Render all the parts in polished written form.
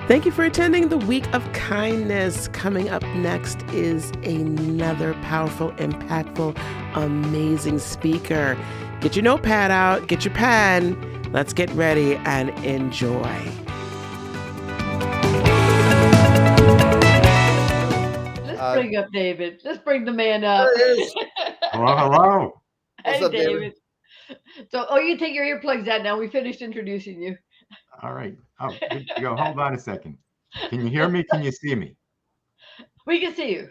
Thank you for attending the Week of Kindness. Coming up next is another powerful, impactful, amazing speaker. Get your notepad out, get your pen. Let's get ready and enjoy. Let's bring up David. Let's bring the man up. There he is. Hello. Hey, What's up, David. So, you take your earplugs out now. We finished introducing you. All right. Oh, good to go. Hold on a second. Can you hear me? Can you see me? We can see you.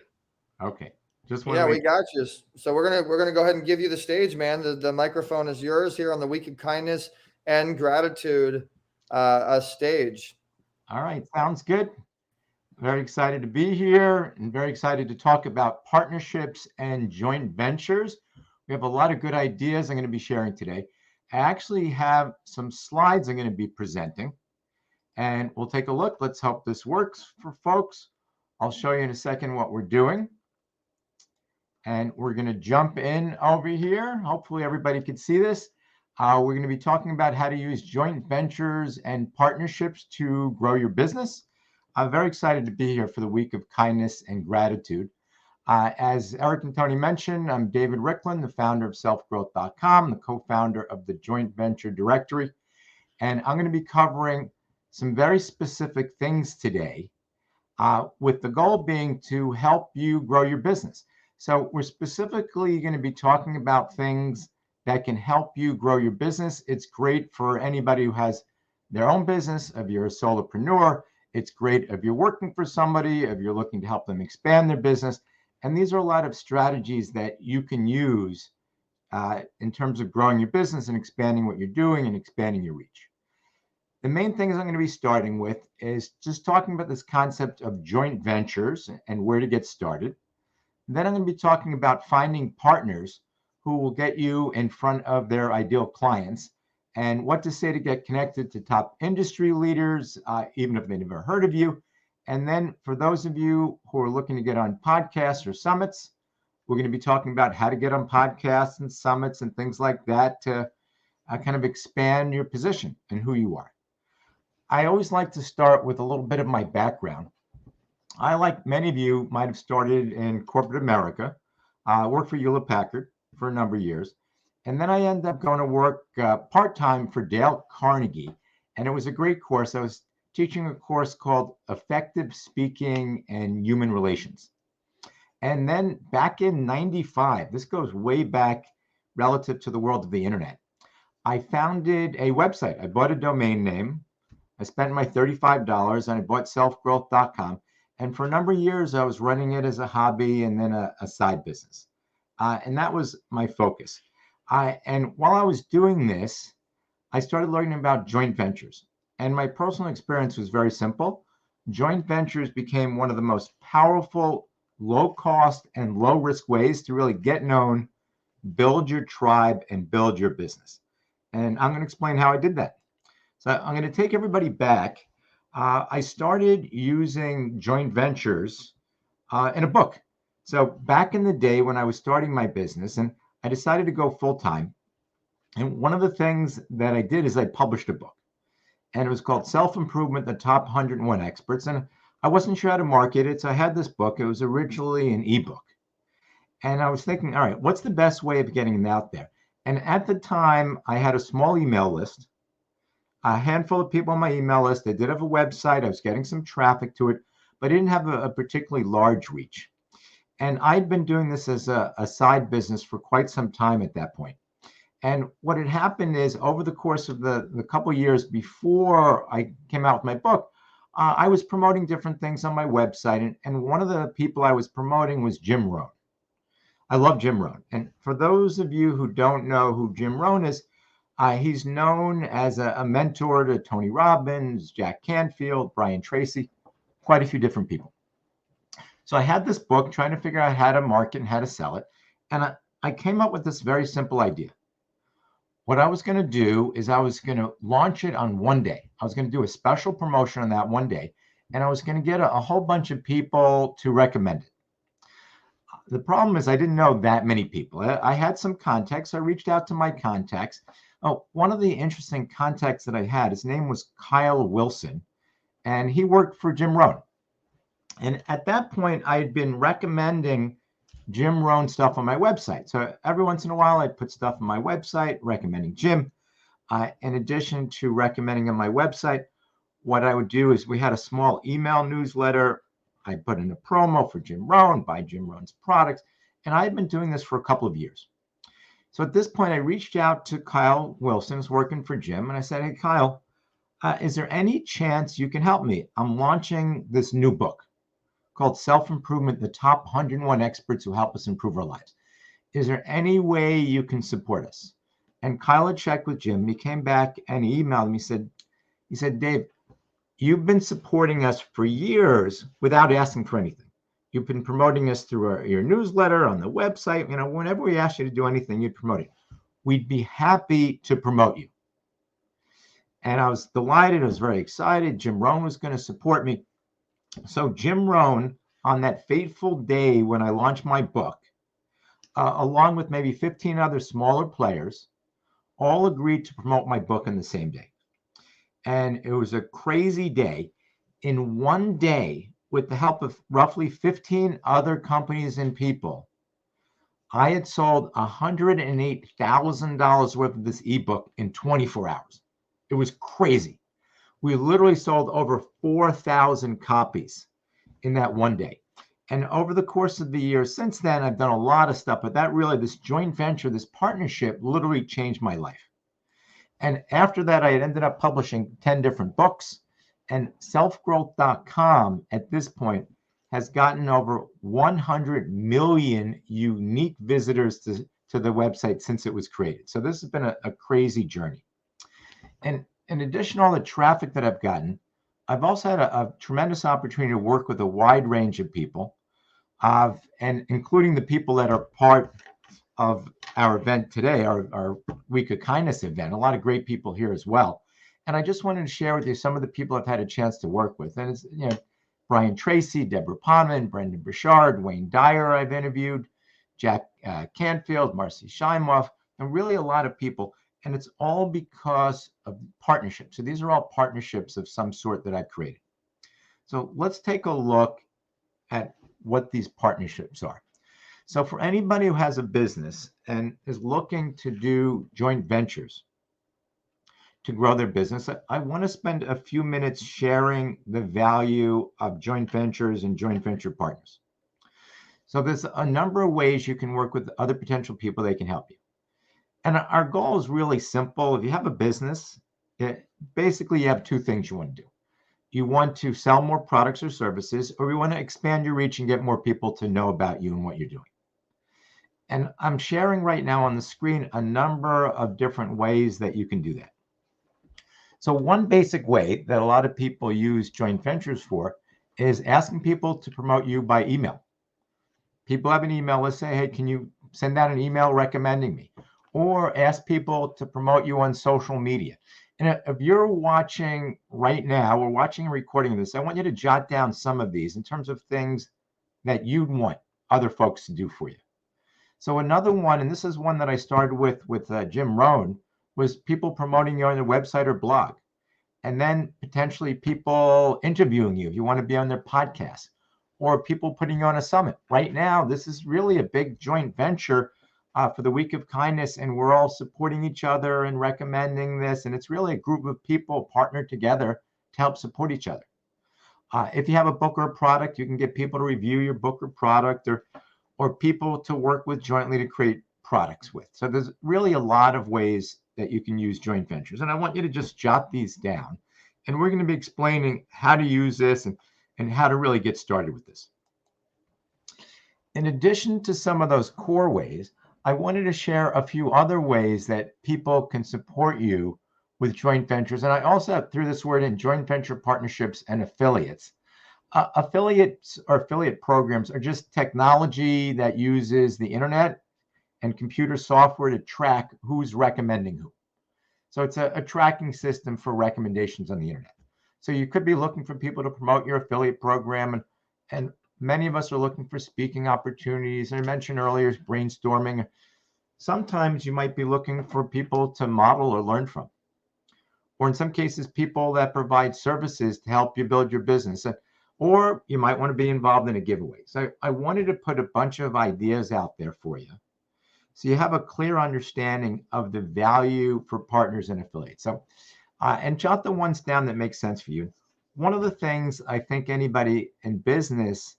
Okay. Just want Yeah, to we got you. So we're gonna go ahead and give you the stage, man. The microphone is yours here on the Week of Kindness and Gratitude stage. All right. Sounds good. Very excited to be here and very excited to talk about partnerships and joint ventures. We have a lot of good ideas I'm going to be sharing today. I actually have some slides I'm going to be presenting, and we'll take a look. Let's hope this works for folks. I'll show you in a second what we're doing. And we're going to jump in over here. Hopefully everybody can see this. We're going to be talking about how to use joint ventures and partnerships to grow your business. I'm very excited to be here for the Week of Kindness and Gratitude. As Eric and Tony mentioned, I'm David Rickland, the founder of selfgrowth.com, the co-founder of the Joint Venture Directory. And I'm going to be covering some very specific things today, with the goal being to help you grow your business. So we're specifically going to be talking about things that can help you grow your business. It's great for anybody who has their own business, if you're a solopreneur. It's great if you're working for somebody, if you're looking to help them expand their business. And these are a lot of strategies that you can use in terms of growing your business and expanding what you're doing and expanding your reach. The main things I'm going to be starting with is just talking about this concept of joint ventures and where to get started. Then I'm going to be talking about finding partners who will get you in front of their ideal clients and what to say to get connected to top industry leaders, even if they never heard of you. And then for those of you who are looking to get on podcasts or summits, we're going to be talking about how to get on podcasts and summits and things like that to kind of expand your position and who you are. I always like to start with a little bit of my background. I, like many of you, might have started in corporate America. I worked for Hewlett-Packard for a number of years. And then I ended up going to work part-time for Dale Carnegie. And it was a great course. I was teaching a course called Effective Speaking and Human Relations. And then back in 95, this goes way back relative to the world of the internet, I founded a website. I bought a domain name. I spent my $35 and I bought selfgrowth.com. And for a number of years, I was running it as a hobby and then a side business. And that was my focus. And while I was doing this, I started learning about joint ventures. And my personal experience was very simple. Joint ventures became one of the most powerful, low cost, and low risk ways to really get known, build your tribe, and build your business. And I'm going to explain how I did that. So I'm going to take everybody back. I started using joint ventures in a book. So back in the day when I was starting my business, and I decided to go full time. And one of the things that I did is I published a book. And it was called Self-Improvement, the Top 101 Experts. And I wasn't sure how to market it. So I had this book. It was originally an ebook. And I was thinking, all right, what's the best way of getting it out there? And at the time, I had a small email list, a handful of people on my email list. I did have a website. I was getting some traffic to it, but I didn't have a particularly large reach. And I'd been doing this as a side business for quite some time at that point. And what had happened is over the course of the couple of years before I came out with my book, I was promoting different things on my website. And one of the people I was promoting was Jim Rohn. I love Jim Rohn. And for those of you who don't know who Jim Rohn is, he's known as a mentor to Tony Robbins, Jack Canfield, Brian Tracy, quite a few different people. So I had this book trying to figure out how to market and how to sell it. And I came up with this very simple idea. What I was going to do is I was going to launch it on one day. I was going to do a special promotion on that one day. And I was going to get a whole bunch of people to recommend it. The problem is I didn't know that many people. I had some contacts. I reached out to my contacts. Oh, one of the interesting contacts that I had, his name was Kyle Wilson. and he worked for Jim Rohn. And at that point, I had been recommending Jim Rohn stuff on my website. So every once in a while, I'd put stuff on my website recommending Jim. In addition to recommending on my website, what I would do is we had a small email newsletter. I put in a promo for Jim Rohn, buy Jim Rohn's products. And I had been doing this for a couple of years. So at this point, I reached out to Kyle Wilson, who's working for Jim. And I said, hey, Kyle, is there any chance you can help me? I'm launching this new book called Self-Improvement, the Top 101 Experts Who Help Us Improve Our Lives. Is there any way you can support us? And Kyle had checked with Jim. He came back and he emailed me. He said, Dave, you've been supporting us for years without asking for anything. You've been promoting us through your newsletter, on the website. You know, whenever we ask you to do anything, you'd promote it. We'd be happy to promote you. And I was delighted. I was very excited. Jim Rohn was going to support me. So Jim Rohn, on that fateful day when I launched my book, along with maybe 15 other smaller players, all agreed to promote my book on the same day. And it was a crazy day. In one day, with the help of roughly 15 other companies and people, I had sold $108,000 worth of this ebook in 24 hours. It was crazy. We literally sold over 4,000 copies in that one day. And over the course of the year since then, I've done a lot of stuff, but this joint venture, this partnership literally changed my life. And after that, I had ended up publishing 10 different books, and selfgrowth.com at this point has gotten over 100 million unique visitors to the website since it was created. So this has been a crazy journey. And in addition to all the traffic that I've gotten, I've also had a tremendous opportunity to work with a wide range of people, and including the people that are part of our event today, our Week of Kindness event. A lot of great people here as well. And I just wanted to share with you some of the people I've had a chance to work with. And it's, Brian Tracy, Deborah Potvin, Brendan Burchard, Wayne Dyer I've interviewed, Jack Canfield, Marcy Scheimoff, and really a lot of people. And it's all because of partnerships. So these are all partnerships of some sort that I've created. So let's take a look at what these partnerships are. So for anybody who has a business and is looking to do joint ventures to grow their business, I want to spend a few minutes sharing the value of joint ventures and joint venture partners. So there's a number of ways you can work with other potential people that can help you. And our goal is really simple. If you have a business, basically you have two things you want to do. You want to sell more products or services, or you want to expand your reach and get more people to know about you and what you're doing. And I'm sharing right now on the screen a number of different ways that you can do that. So one basic way that a lot of people use joint ventures for is asking people to promote you by email. People have an email, let's say, hey, can you send out an email recommending me? Or ask people to promote you on social media. And if you're watching right now or watching and recording this, I want you to jot down some of these in terms of things that you'd want other folks to do for you. So another one, and this is one that I started with Jim Rohn, was people promoting you on their website or blog. And then potentially people interviewing you if you want to be on their podcast, or people putting you on a summit. Right now, this is really a big joint venture for the Week of Kindness, and we're all supporting each other and recommending this. And it's really a group of people partnered together to help support each other. If you have a book or a product, you can get people to review your book or product, or people to work with jointly to create products with. So there's really a lot of ways that you can use joint ventures. And I want you to just jot these down. And we're going to be explaining how to use this and how to really get started with this. In addition to some of those core ways, I wanted to share a few other ways that people can support you with joint ventures. And I also threw this word in: joint venture partnerships and affiliates. Affiliates or affiliate programs are just technology that uses the internet and computer software to track who's recommending who. So it's a tracking system for recommendations on the internet. So you could be looking for people to promote your affiliate program, and many of us are looking for speaking opportunities. I mentioned earlier brainstorming. Sometimes you might be looking for people to model or learn from. or in some cases, people that provide services to help you build your business. Or you might want to be involved in a giveaway. So I wanted to put a bunch of ideas out there for you, so you have a clear understanding of the value for partners and affiliates. So, and jot the ones down that make sense for you. One of the things I think anybody in business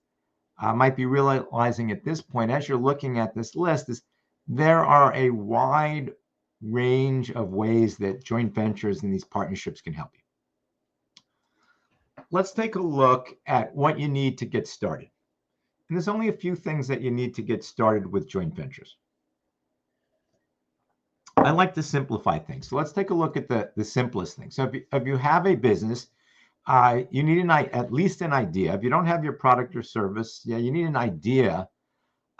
might be realizing at this point, as you're looking at this list, is there are a wide range of ways that joint ventures and these partnerships can help you. Let's take a look at what you need to get started. And there's only a few things that you need to get started with joint ventures. I like to simplify things. So let's take a look at the simplest thing. So if you have a business, you need at least an idea. If you don't have your product or service, you need an idea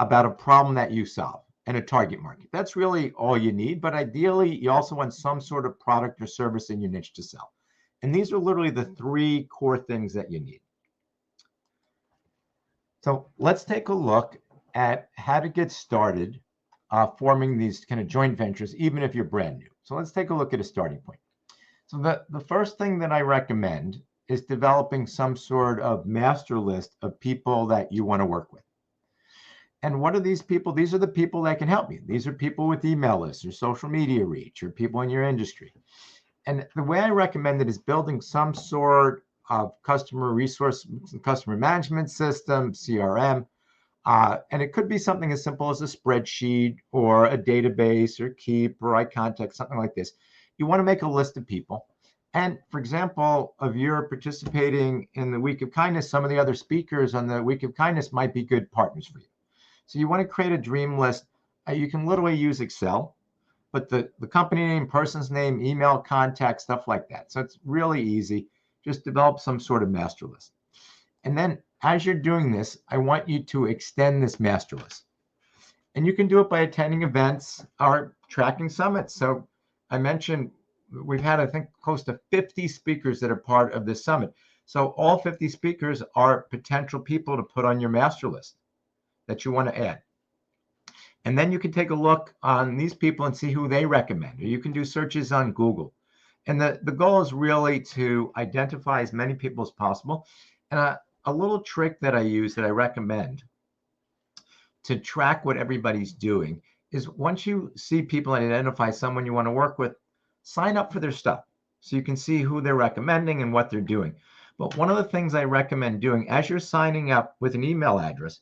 about a problem that you solve and a target market. That's really all you need. But ideally, you also want some sort of product or service in your niche to sell. And these are literally the three core things that you need. So let's take a look at how to get started forming these kind of joint ventures, even if you're brand new. So let's take a look at a starting point. So the first thing that I recommend is developing some sort of master list of people that you want to work with. And what are these people? These are the people that can help you. These are people with email lists or social media reach or people in your industry. And the way I recommend it is building some sort of customer resource, customer management system, CRM. And it could be something as simple as a spreadsheet or a database or Keep or iContact, something like this. You want to make a list of people. And for example, if you're participating in the Week of Kindness, some of the other speakers on the Week of Kindness might be good partners for you. So you want to create a dream list. You can literally use Excel, but the company name, person's name, email, contact, stuff like that. So it's really easy. Just develop some sort of master list. And then as you're doing this, I want you to extend this master list. And you can do it by attending events or tracking summits. So I mentioned we've had, I think, close to 50 speakers that are part of this summit. So all 50 speakers are potential people to put on your master list that you want to add. And then you can take a look on these people and see who they recommend. Or you can do searches on Google. And the goal is really to identify as many people as possible. And a little trick that I use that I recommend to track what everybody's doing is once you see people and identify someone you want to work with, sign up for their stuff so you can see who they're recommending and what they're doing. But one of the things I recommend doing as you're signing up with an email address,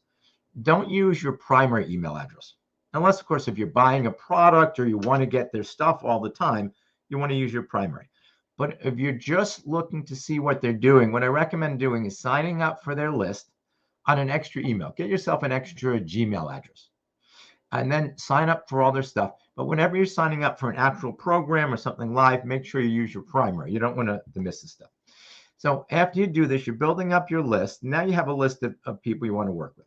don't use your primary email address. Unless, of course, if you're buying a product or you want to get their stuff all the time, you want to use your primary. But if you're just looking to see what they're doing, what I recommend doing is signing up for their list on an extra email. Get yourself an extra Gmail address and then sign up for all their stuff. But whenever you're signing up for an actual program or something live, make sure you use your primary. You don't want to miss this stuff. So after you do this, you're building up your list. Now you have a list of people you want to work with.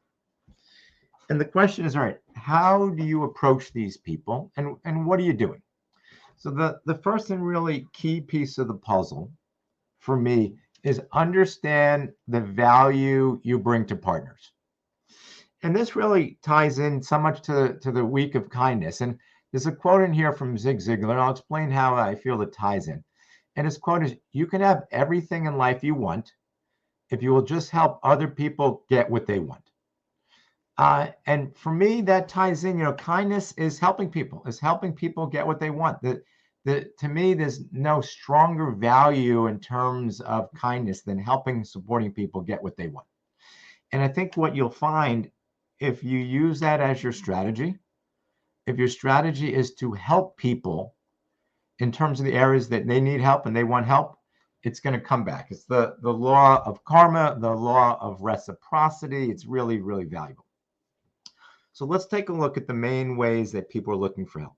And the question is, all right, how do you approach these people and what are you doing? So the first and really key piece of the puzzle for me is understand the value you bring to partners. And this really ties in so much to the Week of Kindness. And there's a quote in here from Zig Ziglar, and I'll explain how I feel it ties in. And his quote is, you can have everything in life you want if you will just help other people get what they want. And for me, that ties in, kindness is helping people get what they want. To me, there's no stronger value in terms of kindness than helping, supporting people get what they want. And I think what you'll find if you use that as your strategy, if your strategy is to help people in terms of the areas that they need help and they want help, it's going to come back. It's the law of karma, the law of reciprocity. It's really, really valuable. So let's take a look at the main ways that people are looking for help.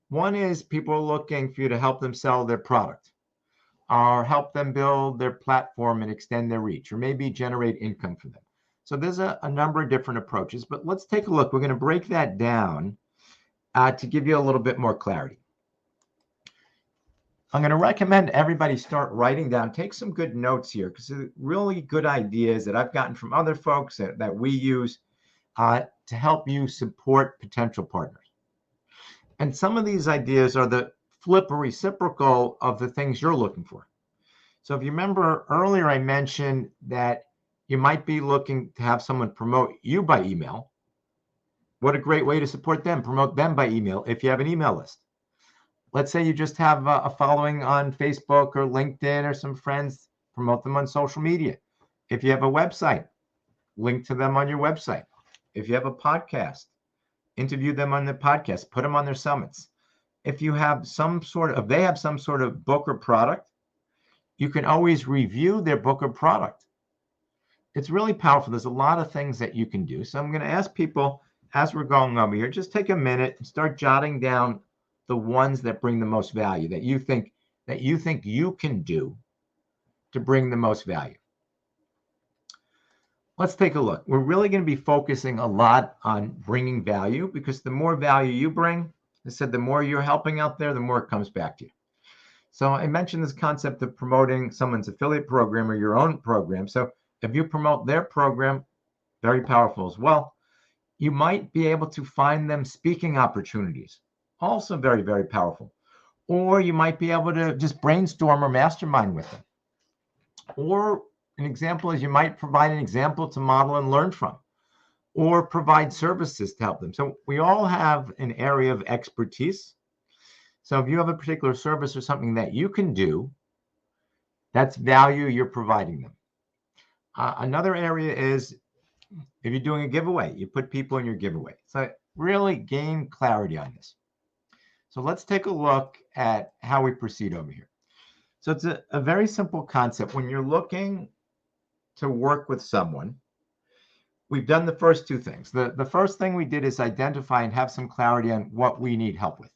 One is people are looking for you to help them sell their product or help them build their platform and extend their reach, or maybe generate income for them. So there's a number of different approaches, but let's take a look. We're going to break that down to give you a little bit more clarity. I'm going to recommend everybody start writing down, take some good notes here, because they're really good ideas that I've gotten from other folks that we use to help you support potential partners. And some of these ideas are the flip or reciprocal of the things you're looking for. So if you remember earlier, I mentioned that you might be looking to have someone promote you by email. What a great way to support them, promote them by email if you have an email list. Let's say you just have a following on Facebook or LinkedIn or some friends, promote them on social media. If you have a website, link to them on your website. If you have a podcast, interview them on the podcast, put them on their summits. If you have they have some sort of book or product, you can always review their book or product. It's really powerful. There's a lot of things that you can do. So I'm going to ask people as we're going over here, just take a minute and start jotting down the ones that bring the most value that you think you can do to bring the most value. Let's take a look. We're really going to be focusing a lot on bringing value because the more value you bring, I said, the more you're helping out there, the more it comes back to you. So I mentioned this concept of promoting someone's affiliate program or your own program. So if you promote their program, very powerful as well. You might be able to find them speaking opportunities, also very, very powerful. Or you might be able to just brainstorm or mastermind with them. Or an example is you might provide an example to model and learn from, or provide services to help them. So we all have an area of expertise. So if you have a particular service or something that you can do, that's value you're providing them. Another area is if you're doing a giveaway, you put people in your giveaway. So really gain clarity on this. So let's take a look at how we proceed over here. So it's a very simple concept. When you're looking to work with someone, we've done the first two things. The first thing we did is identify and have some clarity on what we need help with.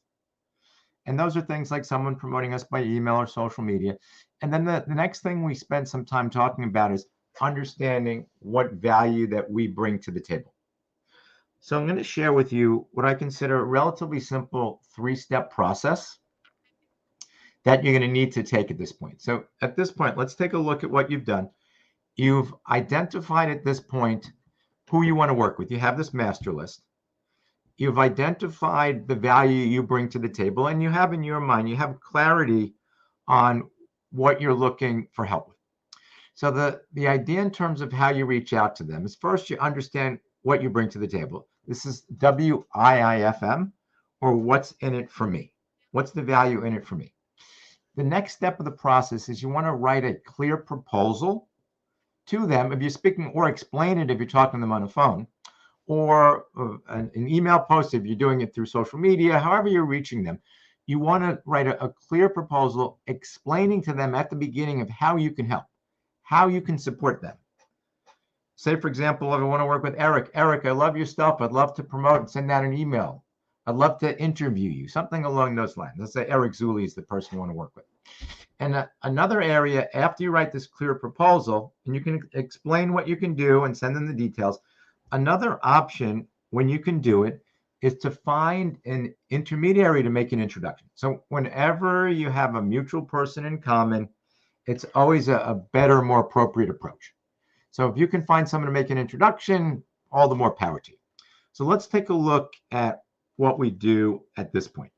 And those are things like someone promoting us by email or social media. And then the next thing we spent some time talking about is understanding what value that we bring to the table. So I'm going to share with you what I consider a relatively simple 3-step process that you're going to need to take at this point. So at this point, let's take a look at what you've done. You've identified at this point who you want to work with. You have this master list. You've identified the value you bring to the table, and you have in your mind, you have clarity on what you're looking for help with. So the idea in terms of how you reach out to them is first you understand what you bring to the table. This is WIIFM, or what's in it for me. What's the value in it for me? The next step of the process is you want to write a clear proposal to them if you're speaking, or explain it if you're talking to them on a phone, or an email post if you're doing it through social media, however you're reaching them. You want to write a clear proposal explaining to them at the beginning of how you can help, how you can support them. Say, for example, if I want to work with Eric. Eric, I love your stuff. I'd love to promote and send out an email. I'd love to interview you, something along those lines. Let's say Eric Zuli is the person you want to work with. And another area, after you write this clear proposal, and you can explain what you can do and send them the details, another option when you can do it is to find an intermediary to make an introduction. So whenever you have a mutual person in common, it's always a better, more appropriate approach. So if you can find someone to make an introduction, all the more power to you. So let's take a look at what we do at this point.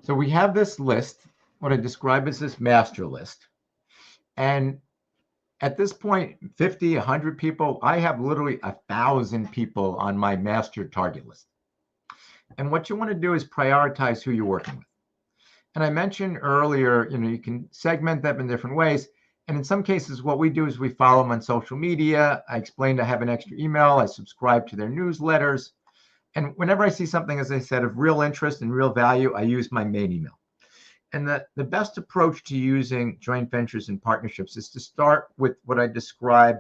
So we have this list, what I describe as this master list. And at this point, 50, 100 people, I have literally 1,000 people on my master target list. And what you want to do is prioritize who you're working with. And I mentioned earlier, you can segment them in different ways. And in some cases, what we do is we follow them on social media. I explained I have an extra email. I subscribe to their newsletters. And whenever I see something, as I said, of real interest and real value, I use my main email. And the best approach to using joint ventures and partnerships is to start with what I describe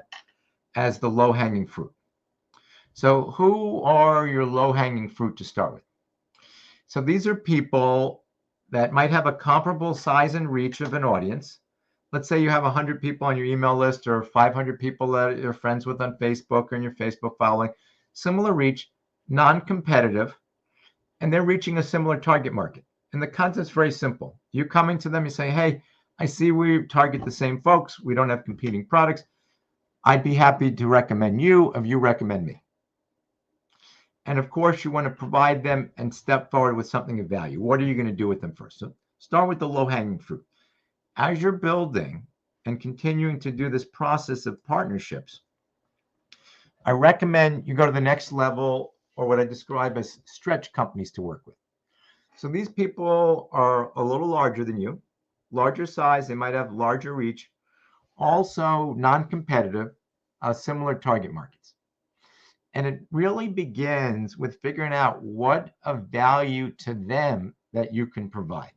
as the low-hanging fruit. So who are your low-hanging fruit to start with? So these are people that might have a comparable size and reach of an audience. Let's say you have 100 people on your email list, or 500 people that you're friends with on Facebook or in your Facebook following. Similar reach, non-competitive, and they're reaching a similar target market. And the concept's very simple. You're coming to them, you say, hey, I see we target the same folks. We don't have competing products. I'd be happy to recommend you if you recommend me. And of course, you want to provide them and step forward with something of value. What are you going to do with them first? So start with the low-hanging fruit. As you're building and continuing to do this process of partnerships, I recommend you go to the next level, or what I describe as stretch companies to work with. So these people are a little larger than you, larger size, they might have larger reach, also non-competitive, similar target markets. And it really begins with figuring out what of value to them that you can provide.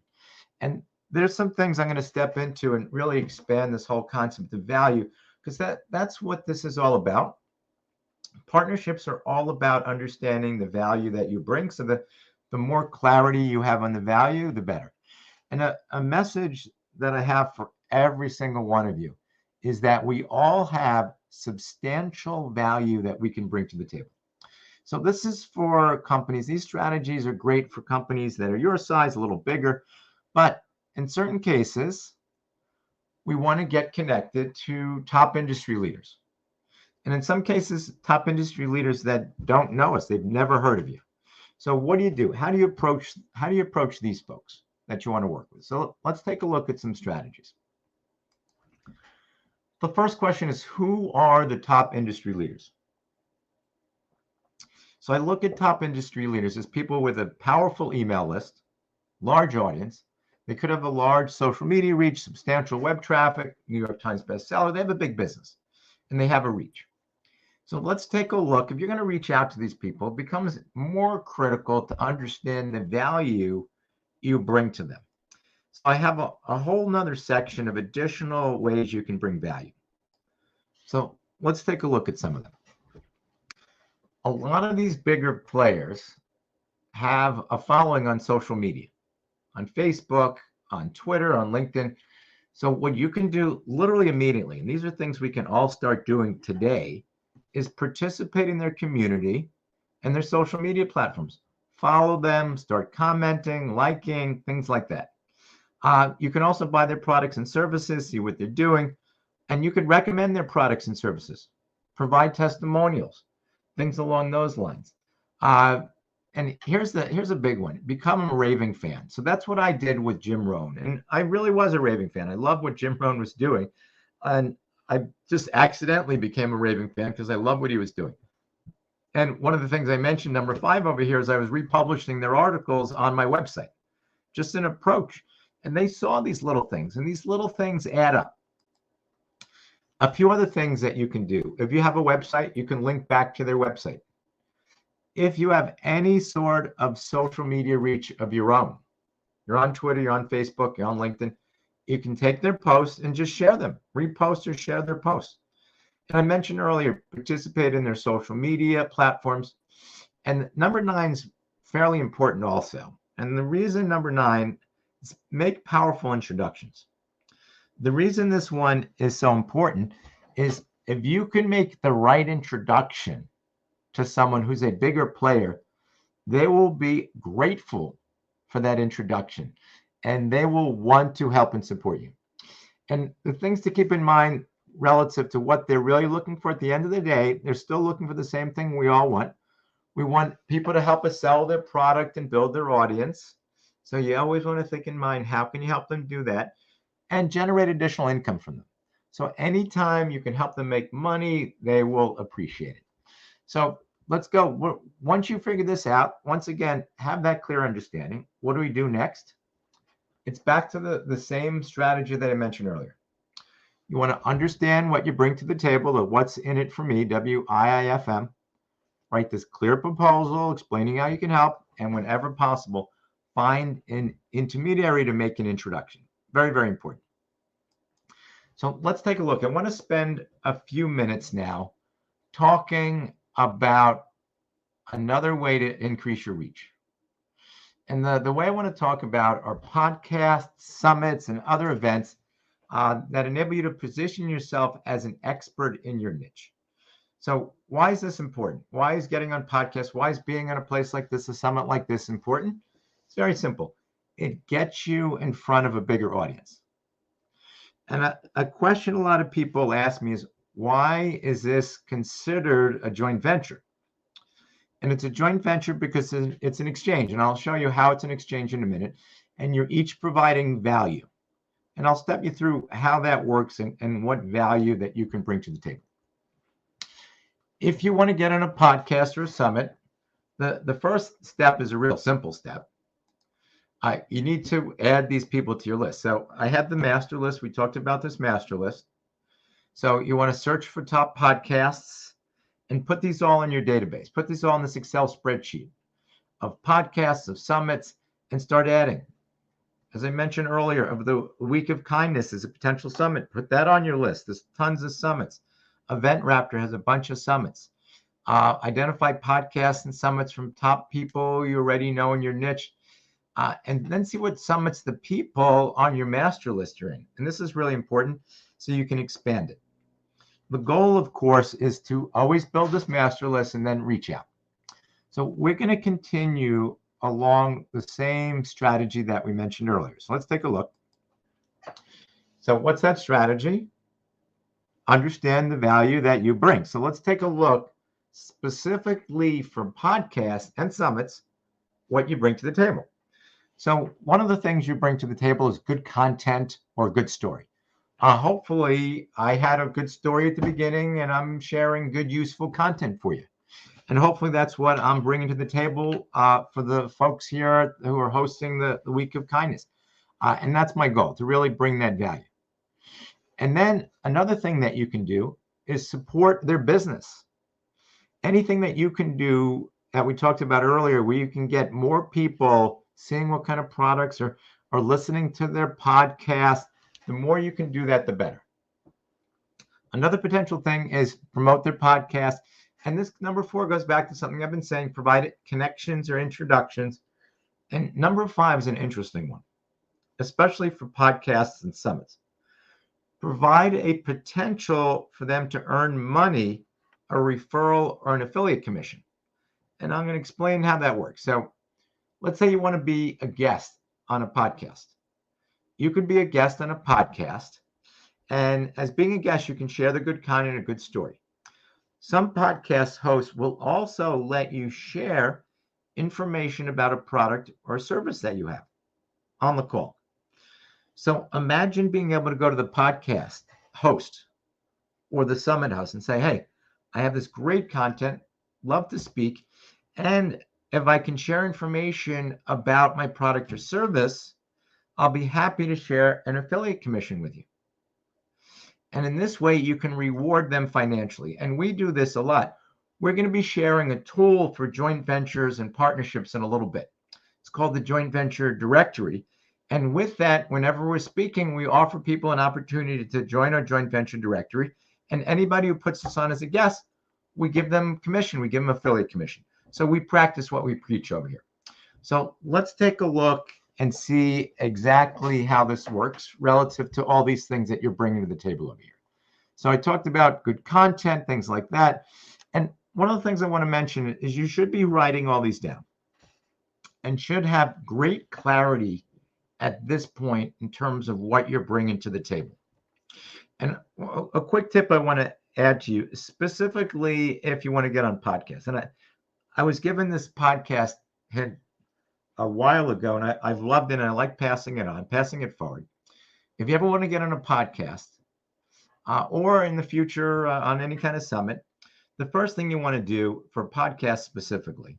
And there's some things I'm going to step into and really expand this whole concept of value, because that's what this is all about. Partnerships are all about understanding the value that you bring. So the more clarity you have on the value, the better. And a message that I have for every single one of you is that we all have substantial value that we can bring to the table. So this is for companies. These strategies are great for companies that are your size, a little bigger. But in certain cases, we want to get connected to top industry leaders. And in some cases, top industry leaders that don't know us, they've never heard of you. So what do you do? How do you approach these folks that you want to work with? So let's take a look at some strategies. The first question is, who are the top industry leaders? So I look at top industry leaders as people with a powerful email list, large audience. They could have a large social media reach, substantial web traffic, New York Times bestseller. They have a big business and they have a reach. So let's take a look. If you're going to reach out to these people, it becomes more critical to understand the value you bring to them. So I have a whole nother section of additional ways you can bring value. So let's take a look at some of them. A lot of these bigger players have a following on social media, on Facebook, on Twitter, on LinkedIn. So what you can do literally immediately, and these are things we can all start doing today, is participate in their community and their social media platforms. Follow them, start commenting, liking, things like that. You can also buy their products and services, see what they're doing, and you could recommend their products and services, provide testimonials, things along those lines. And here's a big one: become a raving fan. So that's what I did with Jim Rohn, and I really was a raving fan. I love what Jim Rohn was doing, and I just accidentally became a raving fan because I love what he was doing. And one of the things I mentioned, number 5 over here, is I was republishing their articles on my website, just an approach. And they saw these little things, and these little things add up. A few other things that you can do. If you have a website, you can link back to their website. If you have any sort of social media reach of your own, you're on Twitter, you're on Facebook, you're on LinkedIn, you can take their posts and just share them, repost or share their posts. And I mentioned earlier, participate in their social media platforms. And number 9 is fairly important also. And the reason number 9 is make powerful introductions. The reason this one is so important is if you can make the right introduction to someone who's a bigger player, they will be grateful for that introduction and they will want to help and support you. And the things to keep in mind relative to what they're really looking for at the end of the day, they're still looking for the same thing we all want. We want people to help us sell their product and build their audience. So you always want to think in mind, how can you help them do that and generate additional income from them? So anytime you can help them make money, they will appreciate it. So let's go. Once you figure this out, once again, have that clear understanding. What do we do next? It's back to the same strategy that I mentioned earlier. You want to understand what you bring to the table, the what's in it for me, WIIFM. Write this clear proposal explaining how you can help, and whenever possible, find an intermediary to make an introduction. Very, very important. So let's take a look. I want to spend a few minutes now talking about another way to increase your reach. And the way I want to talk about are podcasts, summits, and other events that enable you to position yourself as an expert in your niche. So why is this important? Why is getting on podcasts? Why is being on a place like this, a summit like this, important? It's very simple. It gets you in front of a bigger audience. And a question a lot of people ask me is, why is this considered a joint venture? And it's a joint venture because it's an exchange. And I'll show you how it's an exchange in a minute. And you're each providing value. And I'll step you through how that works and what value that you can bring to the table. If you want to get on a podcast or a summit, the first step is a real simple step. You need to add these people to your list. So I had the master list. We talked about this master list. So you want to search for top podcasts and put these all in your database. Put these all in this Excel spreadsheet of podcasts, of summits, and start adding. As I mentioned earlier, of the Week of Kindness is a potential summit. Put that on your list. There's tons of summits. Event Raptor has a bunch of summits. Identify podcasts and summits from top people you already know in your niche. And then see what summits the people on your master list are in. And this is really important so you can expand it. The goal, of course, is to always build this master list and then reach out. So we're going to continue along the same strategy that we mentioned earlier. So let's take a look. So what's that strategy? Understand the value that you bring. So let's take a look specifically for podcasts and summits, what you bring to the table. So one of the things you bring to the table is good content or a good story. Hopefully I had a good story at the beginning and I'm sharing good, useful content for you. And hopefully that's what I'm bringing to the table for the folks here who are hosting the Week of Kindness. And that's my goal, to really bring that value. And then another thing that you can do is support their business. Anything that you can do that we talked about earlier, where you can get more people seeing what kind of products or listening to their podcast, the more you can do that, the better. Another potential thing is promote their podcast. And this number 4 goes back to something I've been saying, provide connections or introductions. And number 5 is an interesting one, especially for podcasts and summits. Provide a potential for them to earn money, a referral or an affiliate commission. And I'm going to explain how that works. So let's say you want to be a guest on a podcast. You could be a guest on a podcast. And as being a guest, you can share the good content and a good story. Some podcast hosts will also let you share information about a product or service that you have on the call. So imagine being able to go to the podcast host or the summit host and say, hey, I have this great content, love to speak. And if I can share information about my product or service, I'll be happy to share an affiliate commission with you. And in this way, you can reward them financially. And we do this a lot. We're going to be sharing a tool for joint ventures and partnerships in a little bit. It's called the Joint Venture Directory. And with that, whenever we're speaking, we offer people an opportunity to join our joint venture directory. And anybody who puts us on as a guest, we give them commission. We give them affiliate commission. So we practice what we preach over here. So let's take a look and see exactly how this works relative to all these things that you're bringing to the table over here. So I talked about good content, things like that. And one of the things I want to mention is you should be writing all these down and should have great clarity at this point in terms of what you're bringing to the table. And a quick tip I want to add to you, specifically if you want to get on podcasts. And I was given this podcast head a while ago, and I've loved it, and I like passing it forward. If you ever want to get on a podcast or in the future on any kind of summit, the first thing you want to do for podcasts specifically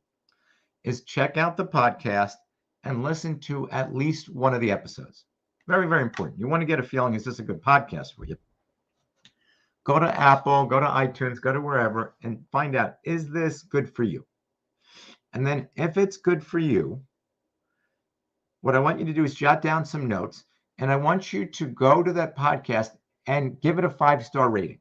is check out the podcast and listen to at least one of the episodes. Very, very important. You want to get a feeling, is this a good podcast for you? Go to Apple, go to iTunes, go to wherever, and find out, is this good for you? And then if it's good for you, what I want you to do is jot down some notes, and I want you to go to that podcast and give it a 5-star rating.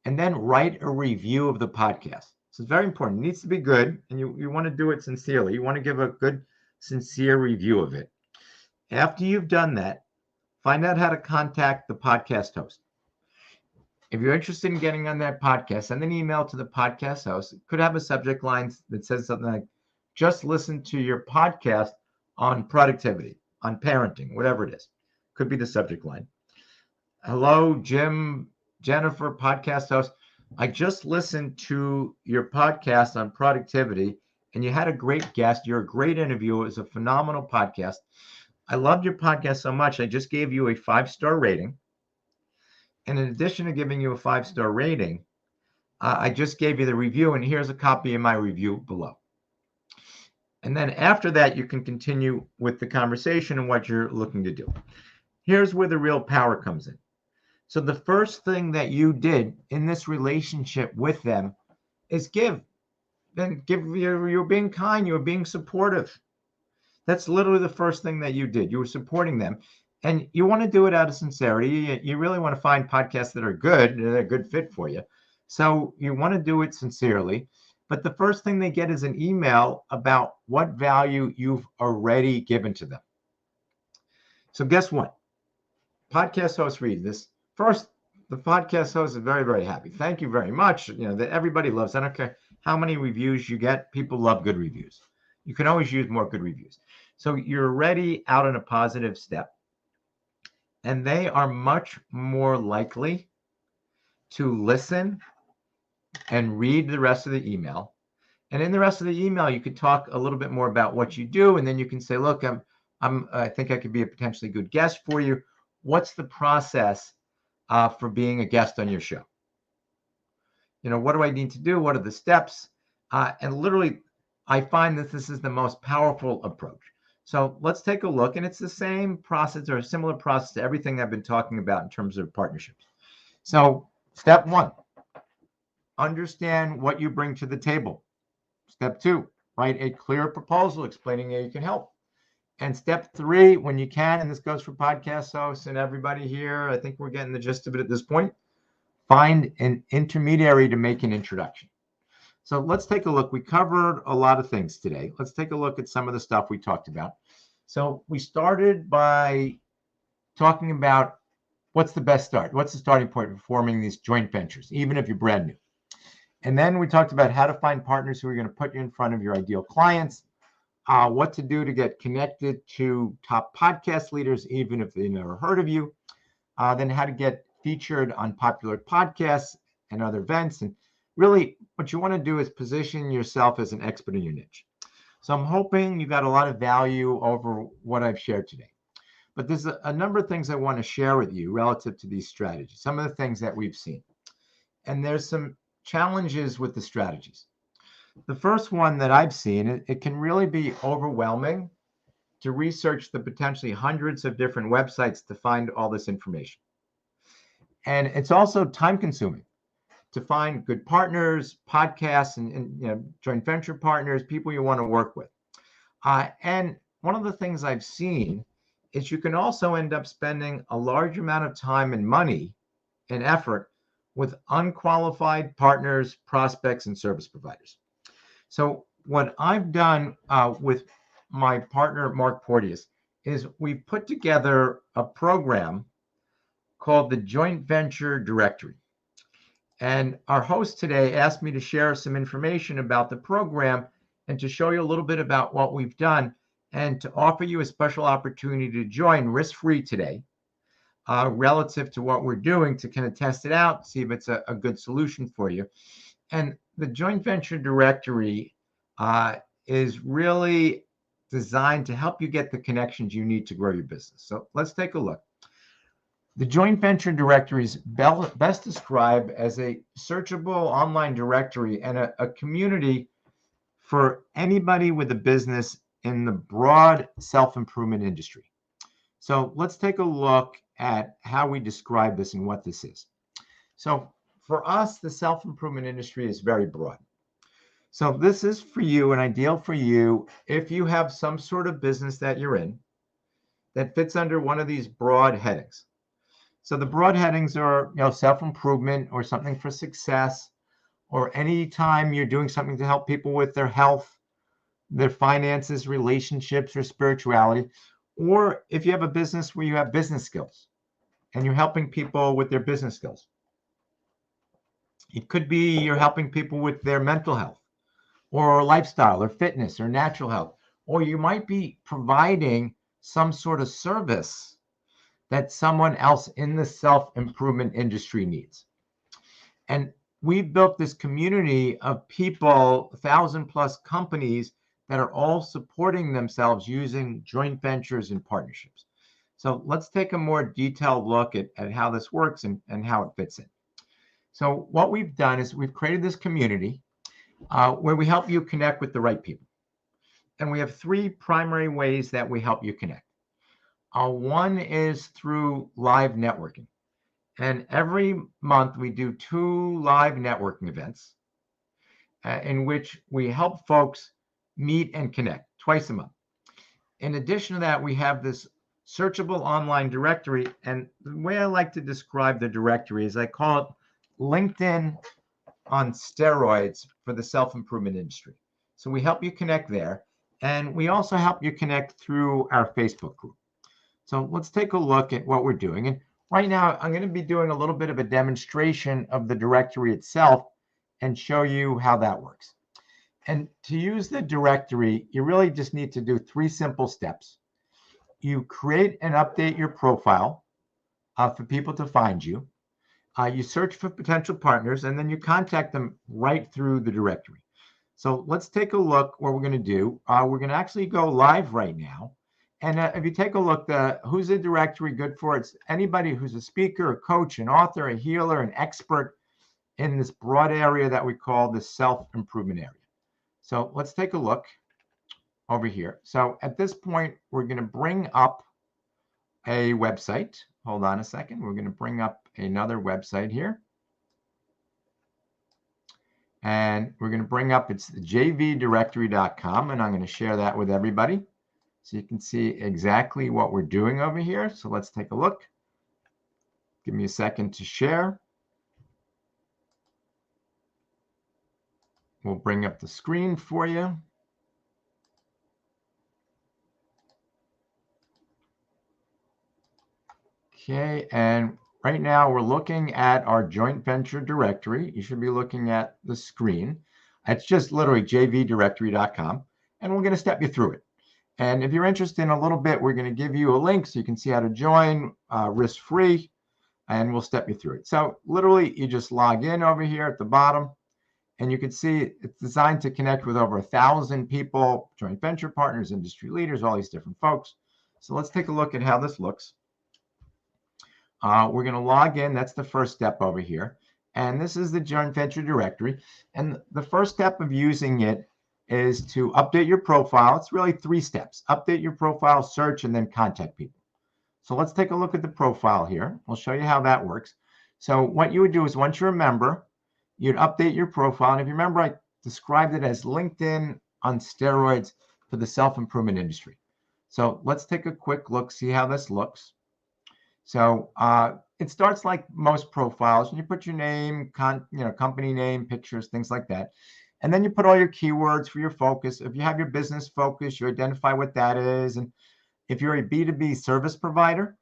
And then write a review of the podcast. So it's very important. It needs to be good, and you want to do it sincerely. You want to give a good, sincere review of it. After you've done that, find out how to contact the podcast host. If you're interested in getting on that podcast, send an email to the podcast host. It could have a subject line that says something like, just listen to your podcast on productivity, on parenting, whatever it is. Could be the subject line. Hello, Jim, Jennifer, podcast host. I just listened to your podcast on productivity, and you had a great guest. You're a great interviewer. It was a phenomenal podcast. I loved your podcast so much. I just gave you a 5-star rating. And in addition to giving you a 5-star rating, I just gave you the review, and here's a copy of my review below. And then after that, you can continue with the conversation and what you're looking to do. Here's where the real power comes in. So the first thing that you did in this relationship with them is give. Then give. You're being kind. You're being supportive. That's literally the first thing that you did. You were supporting them. And you want to do it out of sincerity. You really want to find podcasts that are good, that are a good fit for you. So you want to do it sincerely. But the first thing they get is an email about what value you've already given to them. So guess what? Podcast hosts read this. First, the podcast host is very, very happy. Thank you very much. That everybody loves. I don't care how many reviews you get. People love good reviews. You can always use more good reviews. So you're already out on a positive step. And they are much more likely to listen and read the rest of the email. And in the rest of the email, you could talk a little bit more about what you do. And then you can say, look, I think I could be a potentially good guest for you. What's the process for being a guest on your show? What do I need to do? What are the steps? And literally, I find that this is the most powerful approach. So let's take a look. And it's the same process or a similar process to everything I've been talking about in terms of partnerships. So step 1, understand what you bring to the table. Step 2, write a clear proposal explaining how you can help. And step 3, when you can, and this goes for podcast hosts and everybody here, I think we're getting the gist of it at this point, find an intermediary to make an introduction. So let's take a look. We covered a lot of things today. Let's take a look at some of the stuff we talked about. So we started by talking about what's the best start? What's the starting point for forming these joint ventures, even if you're brand new? And then we talked about how to find partners who are going to put you in front of your ideal clients, what to do to get connected to top podcast leaders, even if they never heard of you, then how to get featured on popular podcasts and other events. And really, what you want to do is position yourself as an expert in your niche. So I'm hoping you got a lot of value over what I've shared today. But there's a number of things I want to share with you relative to these strategies, some of the things that we've seen. And there's some challenges with the strategies. The first one that I've seen, it can really be overwhelming to research the potentially hundreds of different websites to find all this information. And it's also time consuming to find good partners, podcasts, and joint venture partners, people you want to work with. And one of the things I've seen is you can also end up spending a large amount of time and money and effort with unqualified partners, prospects, and service providers. So what I've done with my partner, Mark Porteous, is we've put together a program called the Joint Venture Directory. And our host today asked me to share some information about the program and to show you a little bit about what we've done and to offer you a special opportunity to join risk-free today relative to what we're doing to kind of test it out, see if it's a good solution for you. And the Joint Venture Directory is really designed to help you get the connections you need to grow your business. So let's take a look. The Joint Venture Directory is best described as a searchable online directory and a community for anybody with a business in the broad self-improvement industry. So let's take a look at how we describe this and what this is. So for us, the self-improvement industry is very broad. So this is for you, and ideal for you if you have some sort of business that you're in that fits under one of these broad headings. So the broad headings are, self-improvement or something for success, or anytime you're doing something to help people with their health, their finances, relationships, or spirituality, or if you have a business where you have business skills and you're helping people with their business skills. It could be you're helping people with their mental health or lifestyle or fitness or natural health, or you might be providing some sort of service that someone else in the self-improvement industry needs. And we've built this community of people, 1,000+ companies that are all supporting themselves using joint ventures and partnerships. So let's take a more detailed look at how this works and how it fits in. So what we've done is we've created this community where we help you connect with the right people. And we have 3 primary ways that we help you connect. One is through live networking. And every month we do 2 live networking events in which we help folks meet and connect twice a month. In addition to that, we have this searchable online directory. And the way I like to describe the directory is I call it LinkedIn on steroids for the self-improvement industry. So we help you connect there. And we also help you connect through our Facebook group. So let's take a look at what we're doing. And right now, I'm going to be doing a little bit of a demonstration of the directory itself and show you how that works. And to use the directory, you really just need to do 3 simple steps. You create and update your profile for people to find you. You search for potential partners, and then you contact them right through the directory. So let's take a look what we're going to do. We're going to actually go live right now. And if you take a look, who's the directory good for? It's anybody who's a speaker, a coach, an author, a healer, an expert in this broad area that we call the self-improvement area. So let's take a look over here. So at this point, we're going to bring up a website. Hold on a second. We're going to bring up another website here. And we're going to bring up, it's jvdirectory.com, and I'm going to share that with everybody so you can see exactly what we're doing over here. So let's take a look. Give me a second to share. We'll bring up the screen for you. Okay, and right now we're looking at our joint venture directory. You should be looking at the screen. It's just literally jvdirectory.com, and we're going to step you through it. And if you're interested in a little bit, we're going to give you a link so you can see how to join risk-free, and we'll step you through it. So literally, you just log in over here at the bottom, and you can see it's designed to connect with over 1,000 people, joint venture partners, industry leaders, all these different folks. So let's take a look at how this looks. We're going to log in. That's the first step over here. And this is the joint venture directory. And the first step of using it is to update your profile. It's really 3 steps. Update your profile, search, and then contact people. So let's take a look at the profile here. We'll show you how that works. So what you would do is once you're a member, you'd update your profile. And if you remember, I described it as LinkedIn on steroids for the self-improvement industry. So let's take a quick look, see how this looks. So it starts like most profiles, and you put your name, company name, pictures, things like that. And then you put all your keywords for your focus. If you have your business focus, you identify what that is. And if you're a B2B service provider,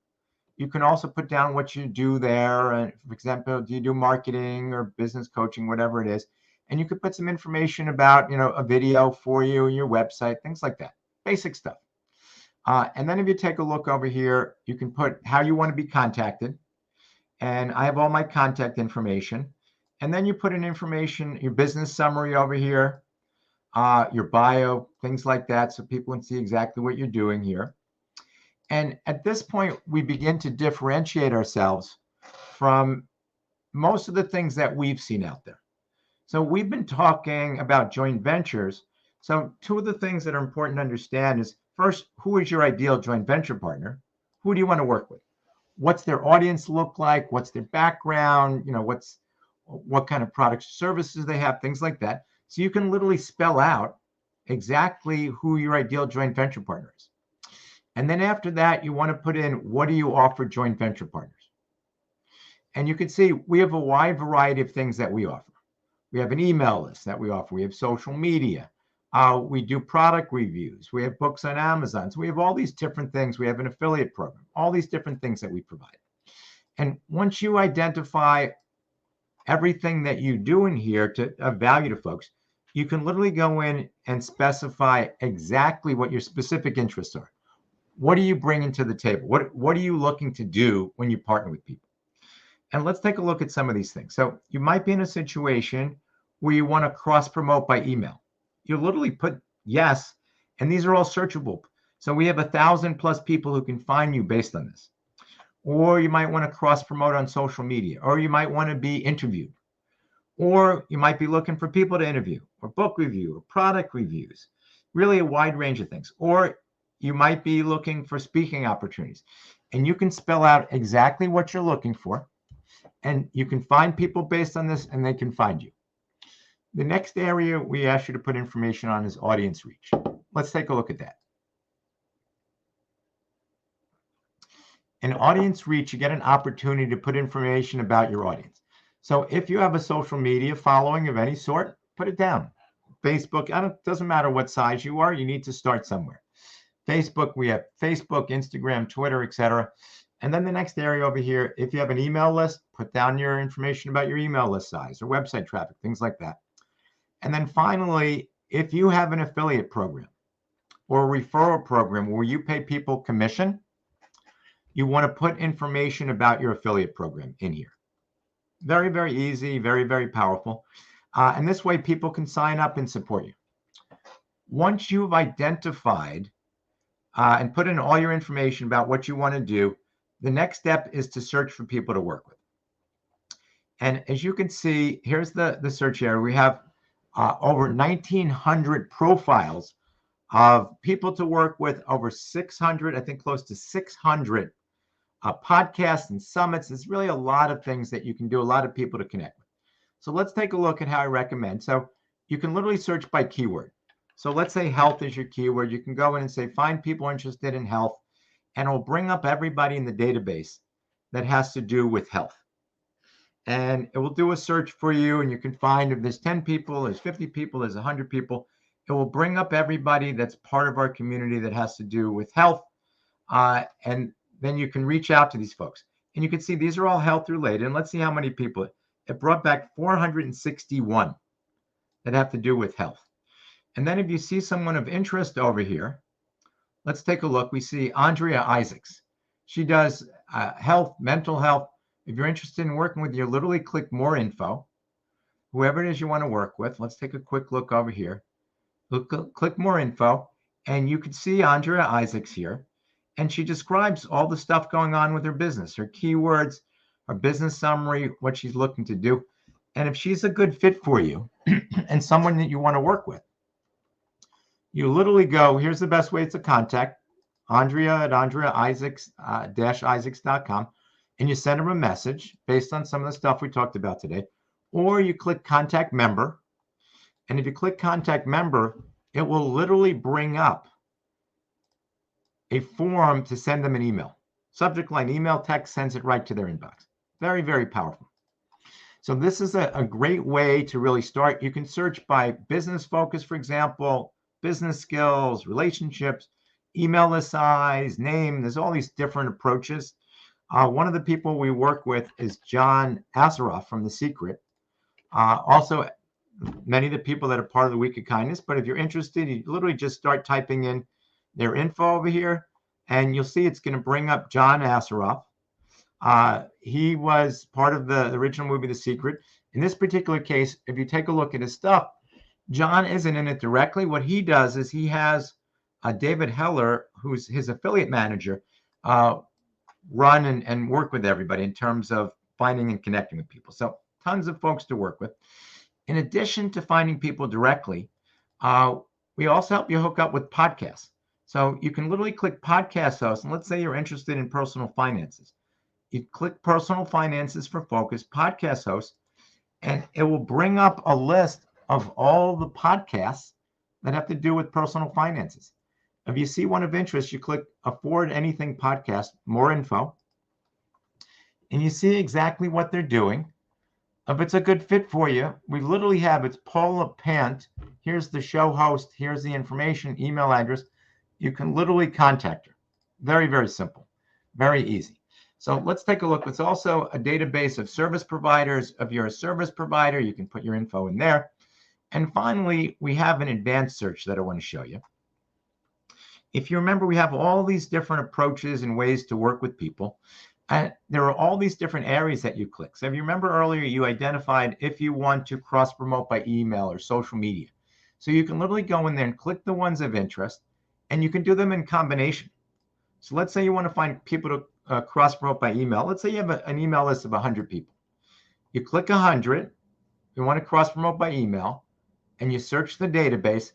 you can also put down what you do there. And for example, do you do marketing or business coaching, whatever it is. And you could put some information about, a video for you, your website, things like that, basic stuff. And then if you take a look over here, you can put how you want to be contacted. And I have all my contact information. And then you put in information, your business summary over here, your bio, things like that, so people can see exactly what you're doing here. And at this point, we begin to differentiate ourselves from most of the things that we've seen out there. So we've been talking about joint ventures. So 2 of the things that are important to understand is, first, who is your ideal joint venture partner? Who do you want to work with? What's their audience look like? What's their background? What kind of products or services they have, things like that. So you can literally spell out exactly who your ideal joint venture partner is. And then after that, you want to put in, what do you offer joint venture partners? And you can see we have a wide variety of things that we offer. We have an email list that we offer. We have social media. We do product reviews. We have books on Amazon. So we have all these different things. We have an affiliate program, all these different things that we provide. And once you identify everything that you do in here to value to folks, you can literally go in and specify exactly what your specific interests are. What are you bringing to the table? What are you looking to do when you partner with people? And let's take a look at some of these things. So you might be in a situation where you want to cross promote by email. You literally put yes, and these are all searchable. So we have 1,000 plus people who can find you based on this. Or you might want to cross promote on social media, or you might want to be interviewed, or you might be looking for people to interview, or book review, or product reviews, really a wide range of things. Or you might be looking for speaking opportunities, and you can spell out exactly what you're looking for, and you can find people based on this, and they can find you. The next area we ask you to put information on is audience reach. Let's take a look at that. In audience reach, you get an opportunity to put information about your audience. So if you have a social media following of any sort, put it down. Facebook, doesn't matter what size you are, you need to start somewhere. Facebook, we have Facebook, Instagram, Twitter, etc. And then the next area over here, if you have an email list, put down your information about your email list size or website traffic, things like that. And then finally, if you have an affiliate program or a referral program where you pay people commission, you want to put information about your affiliate program in here. Very, very easy, very, very powerful. And this way people can sign up and support you. Once you've identified and put in all your information about what you want to do, the next step is to search for people to work with. And as you can see, here's the search area. We have over 1,900 profiles of people to work with, over 600, I think close to 600 podcasts and summits. There's really a lot of things that you can do, a lot of people to connect with. So let's take a look at how I recommend. So you can literally search by keyword. So let's say health is your keyword. You can go in and say, find people interested in health, and it'll bring up everybody in the database that has to do with health. And it will do a search for you, and you can find if there's 10 people, there's 50 people, there's 100 people. It will bring up everybody that's part of our community that has to do with health. And then you can reach out to these folks. And you can see these are all health related. And let's see how many people. It brought back 461 that have to do with health. And then if you see someone of interest over here, let's take a look. We see Andrea Isaacs. She does health, mental health. If you're interested in working with you, literally click more info. Whoever it is you want to work with, let's take a quick look over here. Click more info, and you can see Andrea Isaacs here. And she describes all the stuff going on with her business, her keywords, her business summary, what she's looking to do. And if she's a good fit for you and someone that you want to work with, you literally go, here's the best way to contact Andrea at andreaisaacs-isaacs.com. And you send her a message based on some of the stuff we talked about today. Or you click contact member. And if you click contact member, it will literally bring up a form to send them an email. Subject line, email, text, sends it right to their inbox. Very, very powerful. So this is a great way to really start. You can search by business focus, for example, business skills, relationships, email list size, name. There's all these different approaches. One of the people we work with is John Asseroff from The Secret. Also, many of the people that are part of the Week of Kindness. But if you're interested, you literally just start typing in their info over here, and you'll see it's going to bring up John Asseroff. He was part of the original movie, The Secret. In this particular case, if you take a look at his stuff, John isn't in it directly. What he does is he has David Heller, who's his affiliate manager, run and work with everybody in terms of finding and connecting with people. So tons of folks to work with. In addition to finding people directly, we also help you hook up with podcasts. So you can literally click podcast host, and let's say you're interested in personal finances. You click personal finances for focus, podcast host, and it will bring up a list of all the podcasts that have to do with personal finances. If you see one of interest, you click Afford Anything Podcast, more info, and you see exactly what they're doing. If it's a good fit for you, we literally have, it's Paula Pant. Here's the show host. Here's the information, email address. You can literally contact her. Very, very simple, very easy. So let's take a look. It's also a database of service providers. If you're a service provider, you can put your info in there. And finally, we have an advanced search that I want to show you. If you remember, we have all these different approaches and ways to work with people. And there are all these different areas that you click. So if you remember earlier, you identified if you want to cross promote by email or social media. So you can literally go in there and click the ones of interest, and you can do them in combination. So let's say you want to find people to cross promote by email. Let's say you have an email list of 100 people. You click 100, you want to cross promote by email, and you search the database.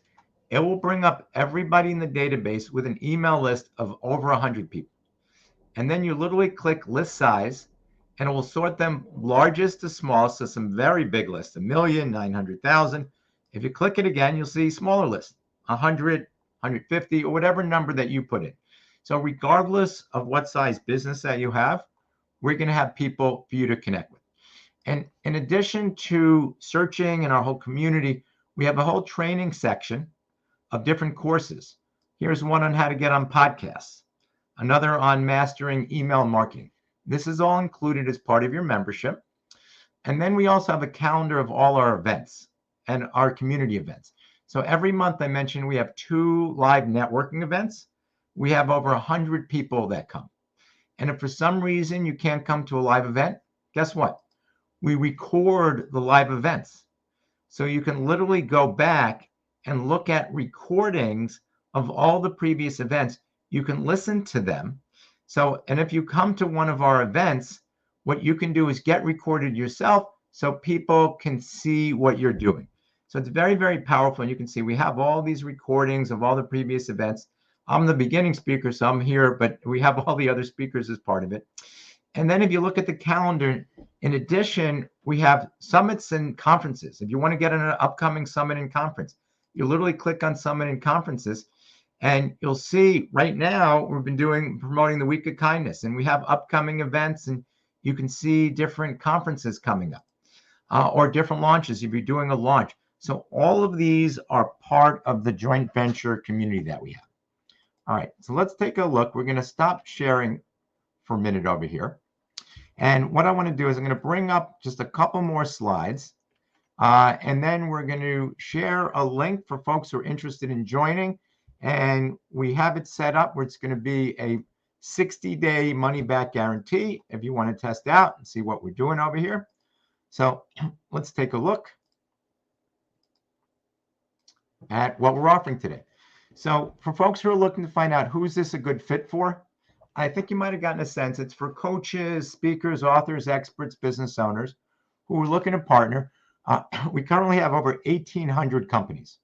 It will bring up everybody in the database with an email list of over 100 people. And then you literally click list size, and it will sort them largest to smallest, so some very big lists, 1 million, 900,000. If you click it again, you'll see smaller lists, 100, 150, or whatever number that you put in. So regardless of what size business that you have, we're going to have people for you to connect with. And in addition to searching in our whole community, we have a whole training section of different courses. Here's one on how to get on podcasts, another on mastering email marketing. This is all included as part of your membership. And then we also have a calendar of all our events and our community events. So every month, I mentioned we have 2 live networking events. We have over 100 people that come. And if for some reason you can't come to a live event, guess what? We record the live events. So you can literally go back and look at recordings of all the previous events. You can listen to them. So, and if you come to one of our events, what you can do is get recorded yourself so people can see what you're doing. So it's very, very powerful. And you can see we have all these recordings of all the previous events. I'm the beginning speaker, so I'm here, but we have all the other speakers as part of it. And then if you look at the calendar, in addition, we have summits and conferences. If you want to get an upcoming summit and conference, you literally click on summit and conferences, and you'll see right now we've been promoting the Week of Kindness, and we have upcoming events, and you can see different conferences coming up or different launches if you're doing a launch. So all of these are part of the joint venture community that we have. All right, so let's take a look. We're going to stop sharing for a minute over here. And what I want to do is I'm going to bring up just a couple more slides. And then we're going to share a link for folks who are interested in joining. And we have it set up where it's going to be a 60-day money-back guarantee if you want to test out and see what we're doing over here. So let's take a look at what we're offering today. So for folks who are looking to find out who's this a good fit for, I think you might have gotten a sense it's for coaches, speakers, authors, experts, business owners who are looking to partner. We currently have over 1,800 companies.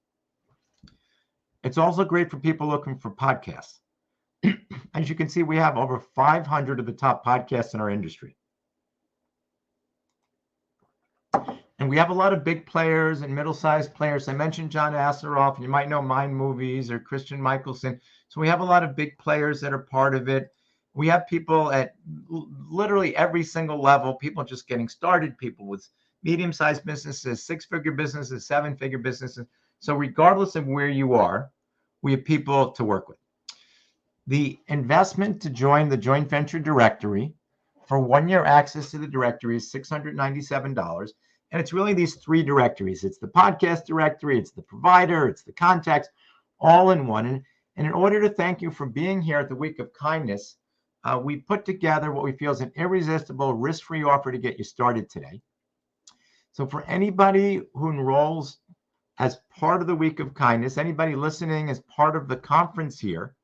It's also great for people looking for podcasts. As you can see, we have over 500 of the top podcasts in our industry. And we have a lot of big players and middle-sized players. I mentioned John Asseroff, and you might know Mind Movies or Christian Michelson. So we have a lot of big players that are part of it. We have people at literally every single level, people just getting started, people with medium-sized businesses, 6-figure businesses, 7-figure businesses. So regardless of where you are, we have people to work with. The investment to join the joint venture directory for 1-year access to the directory is $697. And it's really these 3 directories. It's the podcast directory, it's the provider, it's the contacts, all in one. And in order to thank you for being here at the Week of Kindness, we put together what we feel is an irresistible, risk-free offer to get you started today. So for anybody who enrolls as part of the Week of Kindness, anybody listening as part of the conference here,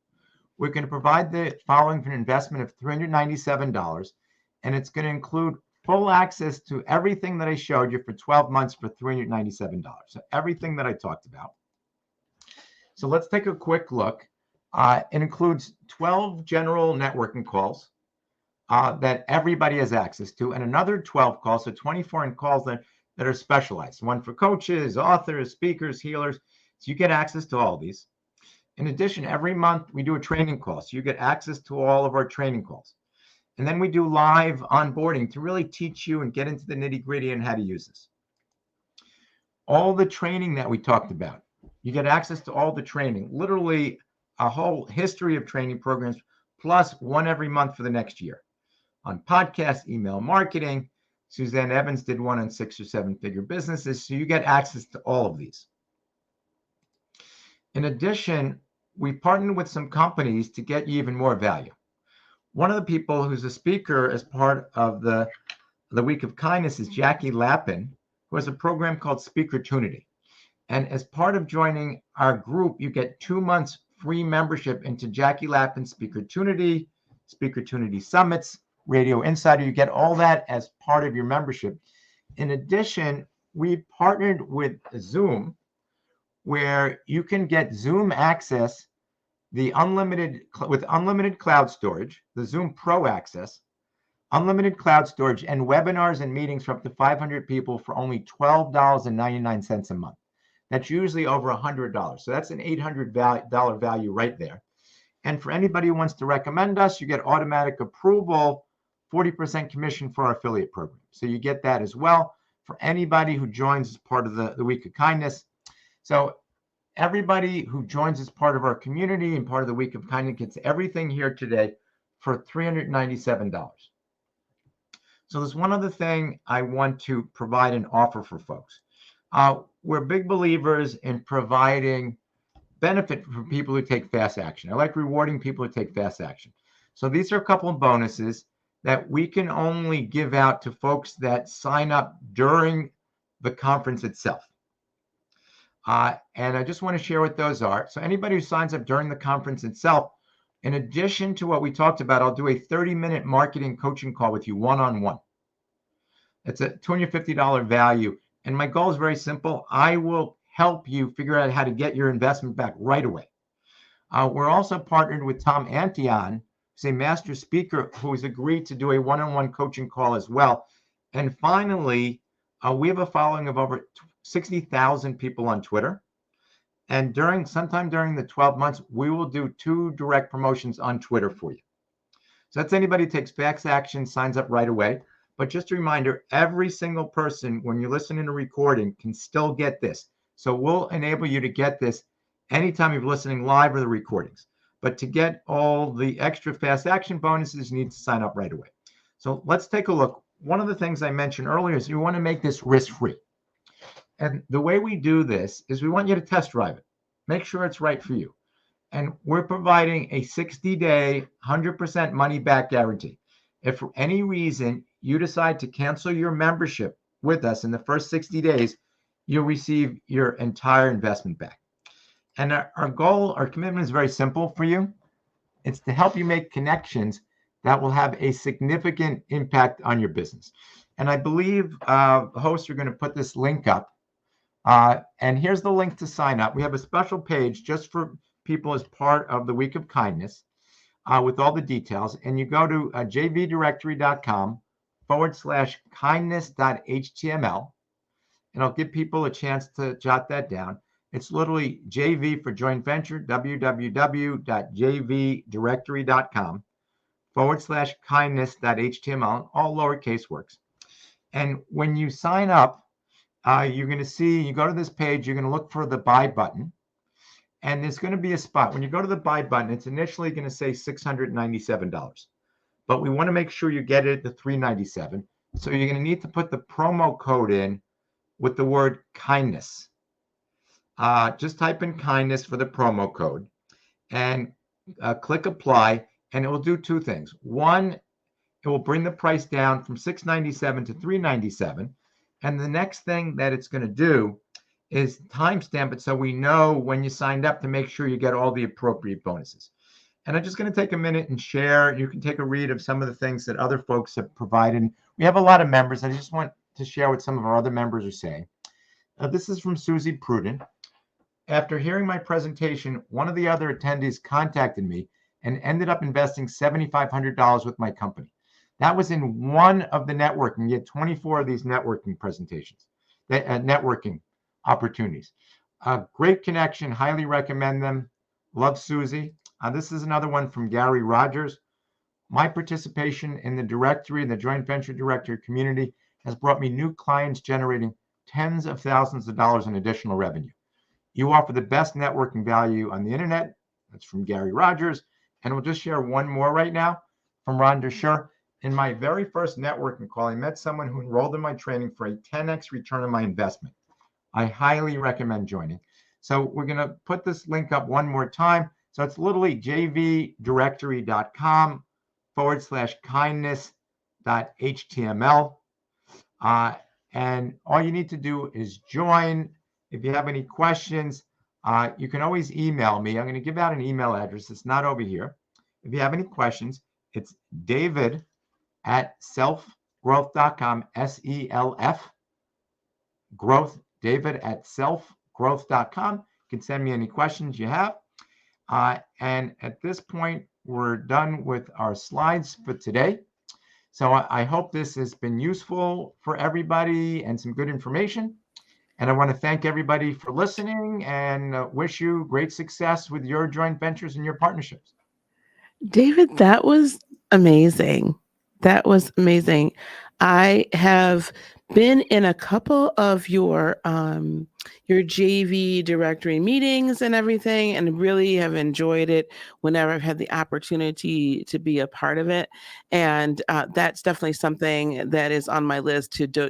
we're going to provide the following for an investment of $397, and it's going to include full access to everything that I showed you for 12 months for $397. So everything that I talked about. So let's take a quick look. It includes 12 general networking calls that everybody has access to, and another 12 calls, so 24 in calls that are specialized. One for coaches, authors, speakers, healers. So you get access to all these. In addition, every month we do a training call, so you get access to all of our training calls. And then we do live onboarding to really teach you and get into the nitty-gritty and how to use this. All the training that we talked about, you get access to all the training, literally a whole history of training programs, plus one every month for the next year. On podcast, email marketing, Suzanne Evans did one on 6 or 7-figure businesses, so you get access to all of these. In addition, we partnered with some companies to get you even more value. One of the people who's a speaker as part of the Week of Kindness is Jackie Lappin, who has a program called Speakertunity. And as part of joining our group, you get 2 months free membership into Jackie Lappin's Speakertunity, Speakertunity Summits, Radio Insider. You get all that as part of your membership. In addition, we partnered with Zoom, where you can get Zoom access, with unlimited cloud storage, the Zoom Pro access, unlimited cloud storage, and webinars and meetings for up to 500 people for only $12.99 a month. That's usually over $100. So that's an $800 value right there. And for anybody who wants to recommend us, you get automatic approval, 40% commission for our affiliate program. So you get that as well for anybody who joins as part of the Week of Kindness. So everybody who joins as part of our community and part of the Week of Kindness gets everything here today for $397. So there's one other thing I want to provide an offer for folks. We're big believers in providing benefit for people who take fast action. I like rewarding people who take fast action. So these are a couple of bonuses that we can only give out to folks that sign up during the conference itself. And I just want to share what those are. So anybody who signs up during the conference itself, in addition to what we talked about, I'll do a 30-minute marketing coaching call with you one-on-one. It's a $250 value. And my goal is very simple. I will help you figure out how to get your investment back right away. We're also partnered with Tom Antion, who's a master speaker who has agreed to do a one-on-one coaching call as well. And finally, we have a following of over 60,000 people on Twitter. And sometime during the 12 months, we will do 2 direct promotions on Twitter for you. So that's anybody who takes fast action, signs up right away. But just a reminder, every single person, when you're listening to a recording, can still get this. So we'll enable you to get this anytime you're listening live or the recordings. But to get all the extra fast action bonuses, you need to sign up right away. So let's take a look. One of the things I mentioned earlier is you want to make this risk-free. And the way we do this is we want you to test drive it. Make sure it's right for you. And we're providing a 60-day, 100% money-back guarantee. If for any reason you decide to cancel your membership with us in the first 60 days, you'll receive your entire investment back. And our goal, our commitment is very simple for you. It's to help you make connections that will have a significant impact on your business. And I believe the hosts are going to put this link up. And here's the link to sign up. We have a special page just for people as part of the Week of Kindness with all the details. And you go to jvdirectory.com/kindness.html. And I'll give people a chance to jot that down. It's literally JV for joint venture, www.jvdirectory.com/kindness.html. All lowercase works. And when you sign up, you're going to see, you go to this page, you're going to look for the buy button. And there's going to be a spot. When you go to the buy button, it's initially going to say $697. But we want to make sure you get it at the $397. So you're going to need to put the promo code in with the word kindness. Just type in kindness for the promo code and click apply. And it will do 2 things. One, it will bring the price down from $697 to $397. And the next thing that it's going to do is timestamp it so we know when you signed up to make sure you get all the appropriate bonuses. And I'm just going to take a minute and share. You can take a read of some of the things that other folks have provided. We have a lot of members. I just want to share what some of our other members are saying. This is from Susie Pruden. After hearing my presentation, one of the other attendees contacted me and ended up investing $7,500 with my company. That was in one of the networking. You had 24 of these networking presentations, networking opportunities. Great connection. Highly recommend them. Love Susie. This is another one from Gary Rogers. My participation in the directory and the joint venture directory community has brought me new clients generating tens of thousands of dollars in additional revenue. You offer the best networking value on the internet. That's from Gary Rogers. And we'll just share one more right now from Rhonda Schur. In my very first networking call, I met someone who enrolled in my training for a 10x return on my investment. I highly recommend joining. So we're going to put this link up one more time. So it's literally jvdirectory.com /kindness.html. And all you need to do is join. If you have any questions, you can always email me. I'm going to give out an email address. It's not over here. If you have any questions, it's david@selfgrowth.com, SELF growth, david@selfgrowth.com. You can send me any questions you have. And at this point, we're done with our slides for today. So I hope this has been useful for everybody and some good information. And I want to thank everybody for listening and wish you great success with your joint ventures and your partnerships. David, that was amazing. That was amazing. I have been in a couple of your JV directory meetings and everything, and really have enjoyed it whenever I've had the opportunity to be a part of it. And that's definitely something that is on my list to do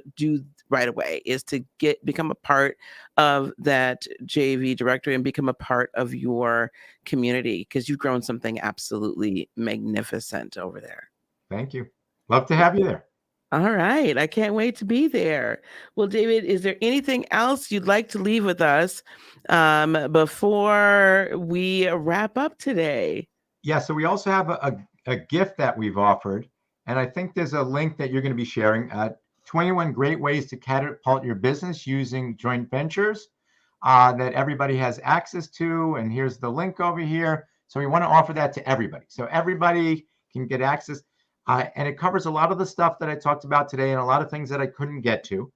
right away, is to become a part of that JV directory and become a part of your community, because you've grown something absolutely magnificent over there. Thank you. Love to have you there. All right. I can't wait to be there. Well, David, is there anything else you'd like to leave with us before we wrap up today? Yeah, so we also have a gift that we've offered, and I think there's a link that you're going to be sharing. 21 great ways to catapult your business using joint ventures that everybody has access to, and here's the link over here. So we want to offer that to everybody, so everybody can get access. And it covers a lot of the stuff that I talked about today and a lot of things that I couldn't get to.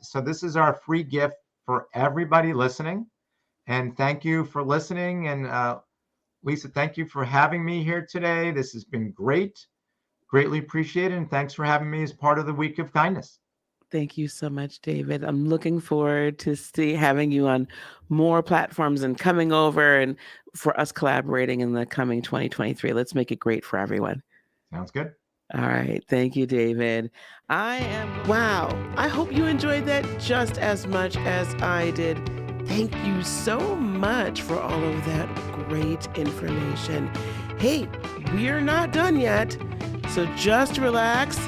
So this is our free gift for everybody listening. And thank you for listening. And Lisa, thank you for having me here today. This has been great. Greatly appreciated. And thanks for having me as part of the Week of Kindness. Thank you so much, David. I'm looking forward to having you on more platforms and coming over and for us collaborating in the coming 2023. Let's make it great for everyone. Sounds good. All right. Thank you, David. Wow. I hope you enjoyed that just as much as I did. Thank you so much for all of that great information. Hey, we're not done yet, so just relax.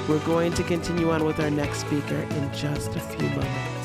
We're going to continue on with our next speaker in just a few moments.